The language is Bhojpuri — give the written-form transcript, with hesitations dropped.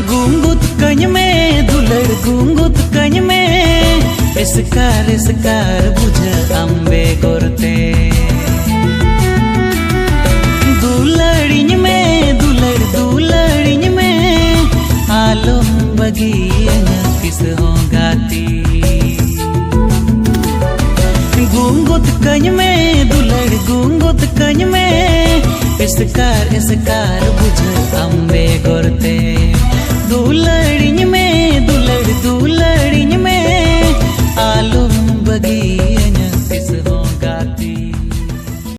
गुंगुत कñ में दुलड़ गुंगुत कñ में इसकार बुझ अम्बे गोरते दुलड़िñ में दुलड़िñ में आलम बगियन किस हो गाती गुंगुत कñ में दुलड़ गुंगुत कñ में इसकार बुझ अम्बे गोरते